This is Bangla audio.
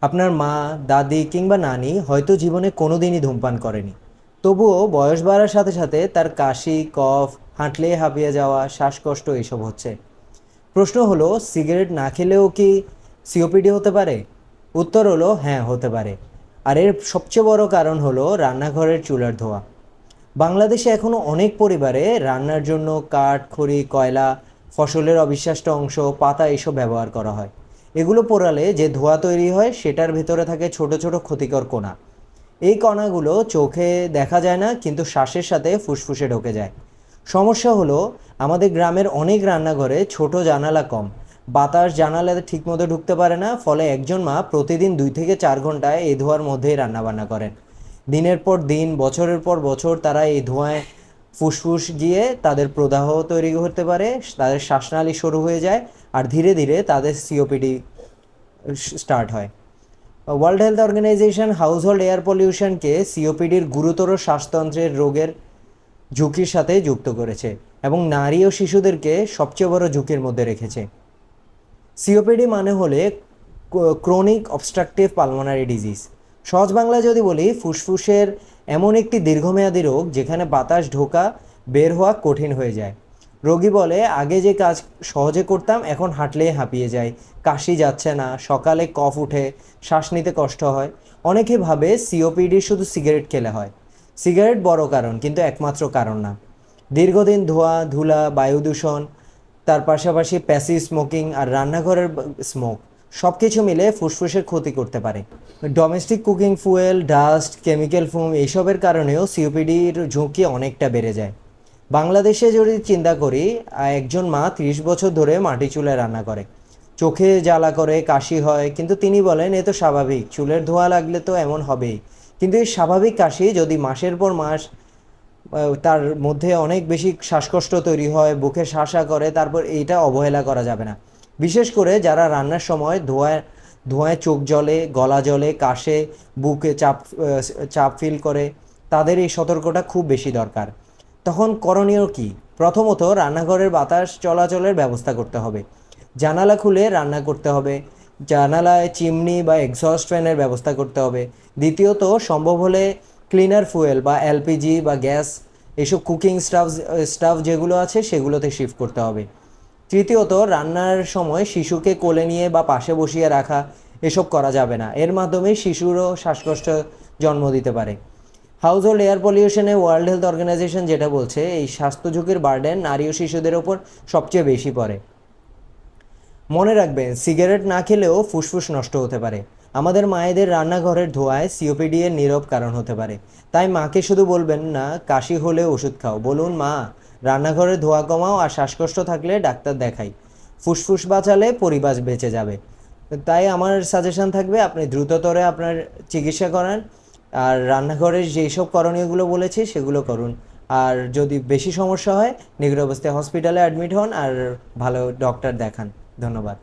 আপনার মা, দাদি কিংবা নানি হয়তো জীবনে কোনোদিনই ধূমপান করেনি, তবুও বয়স বাড়ার সাথে সাথে তার কাশি, কফ, হাঁটলে হাঁপিয়ে যাওয়া, শ্বাসকষ্ট এসব হচ্ছে। প্রশ্ন হলো, সিগারেট না খেলেও কি সিওপিডি হতে পারে? উত্তর হলো হ্যাঁ, হতে পারে। আর এর সবচেয়ে বড় কারণ হলো রান্নাঘরের চুলার ধোঁয়া। বাংলাদেশে এখনও অনেক পরিবারে রান্নার জন্য কাঠ, খড়ি, কয়লা, ফসলের অবিশ্বাস্য অংশ, পাতা এসব ব্যবহার করা হয়। এগুলো পোড়ালে যে ধোঁয়া তৈরি হয় সেটার ভেতরে থাকে ছোট ছোট ক্ষতিকর কণা। এই কণাগুলো চোখে দেখা যায় না, কিন্তু শ্বাসের সাথে ফুসফুসে ঢুকে যায়। সমস্যা হলো, আমাদের গ্রামের অনেক রান্নাঘরে ছোট জানালা কম, বাতাস জানালাতে ঠিকমতো ঢুকতে পারে না, ফলে একজন মা প্রতিদিন 2 থেকে 4 ঘন্টায় এই ধোঁয়ার মধ্যেই রান্নাবান্না করেন। দিনের পর দিন, বছরের পর বছর তারা এই ধোঁয়ায় ফুসফুস গিয়ে তাদের প্রদাহ তৈরি করতে পারে, তাদের শ্বাসনালী শুরু হয়ে যায়, আর ধীরে ধীরে তাদের সিওপিডি স্টার্ট হয়। World Health Organization household air পলিউশনকে সিওপিডির গুরুতর শ্বাসতন্ত্রের রোগের ঝুঁকির সাথে যুক্ত করেছে এবং নারী ও শিশুদেরকে সবচেয়ে বড় ঝুঁকির মধ্যে রেখেছে। সিওপিডি মানে হলে ক্রনিক অবস্ট্রাকটিভ পালমোনারি ডিজিজ। সহজ বাংলায় যদি বলি, ফুসফুসের এমন একটি দীর্ঘমেয়াদী রোগ যেখানে বাতাস ঢোকা বের হওয়া কঠিন হয়ে যায়। রোগী বলে, আগে যে কাজ সহজে করতাম এখন হাঁটলেই হাঁপিয়ে যায়, কাশি যাচ্ছে না, সকালে কফ উঠে, শ্বাস নিতে কষ্ট হয়। অনেকে ভাবে সিওপিডি শুধু সিগারেট খেলে হয়। সিগারেট বড় কারণ, কিন্তু একমাত্র কারণ না। দীর্ঘদিন ধোঁয়া, ধুলা, বায়ু দূষণ, তার পাশাপাশি প্যাসিভ স্মোকিং আর রান্নাঘরের স্মোক সব কিছু মিলে ফুসফুসের ক্ষতি করতে পারে। Domestic cooking fuel, dust, chemical foam এইসবের কারণেও সিওপিডির ঝুঁকি অনেকটা বেড়ে যায়। বাংলাদেশে যদি চিন্তা করি, একজন মা 30 বছর ধরে মাটি চুলায় রান্না করে, চোখে জ্বালা করে, কাশি হয়, কিন্তু তিনি বলেন এ তো স্বাভাবিক, চুলের ধোঁয়া লাগলে তো এমন হবেই। কিন্তু এই স্বাভাবিক কাশি যদি মাসের পর মাস তার মধ্যে অনেক বেশি শ্বাসকষ্ট তৈরি হয়, বুকে শাসা করে, তারপর এইটা অবহেলা করা যাবে না। বিশেষ করে যারা রান্নার সময় ধোঁয়ায় চোখ জ্বলে, গলা জ্বলে, কাশে, বুকে চাপ চাপ ফিল করে, তাদের এই সতর্কতা খুব বেশি দরকার। তখন করণীয় কি? প্রথমত, রান্নাঘরের বাতাস চলাচলের ব্যবস্থা করতে হবে। জানালা খুলে রান্না করতে হবে, জানালায় চিমনি বা এক্সস্ট ফ্যানের ব্যবস্থা করতে হবে। দ্বিতীয়ত, সম্ভব হলে ক্লিনার ফুয়েল বা এলপিজি বা গ্যাস, এসব কুকিং স্টাফ যেগুলো আছে সেগুলোতে শিফট করতে হবে। তৃতীয়ত, রান্নার সময় শিশুকে কোলে নিয়ে বা পাশে বসিয়ে রাখা এসব করা যাবে না, এর মাধ্যমে শিশুরও শ্বাসকষ্ট জন্ম দিতে পারে। হাউসহোল্ড এয়ার পলিউশনে ওয়ার্ল্ড হেলথ অর্গানাইজেশন যেটা বলছে, এই স্বাস্থ্য ঝুঁকির বার্ডেন নারী ও শিশুদের ওপর সবচেয়ে বেশি পড়ে। মনে রাখবেন, সিগারেট না খেলেও ফুসফুস নষ্ট হতে পারে। আমাদের মায়েদের রান্নাঘরের ধোঁয়ায় সিওপিডি এর নীরব কারণ হতে পারে। তাই মাকে শুধু বলবেন না কাশি হলে ওষুধ খাও, বলুন মা, রান্নাঘরের ধোঁয়া কমাও আর শ্বাসকষ্ট থাকলে ডাক্তার দেখাই। ফুসফুস বাঁচালে পরিবার বেঁচে যাবে। তাই আমার সাজেশন থাকবে, আপনি দ্রুততরে আপনার চিকিৎসা করান, আর রান্নাঘরের যেই সব করণীয়গুলো বলেছি সেগুলো করুন। আর যদি বেশি সমস্যা হয়, নিকট অবস্থায় হসপিটালে অ্যাডমিট হন আর ভালো ডক্টর দেখান। ধন্যবাদ।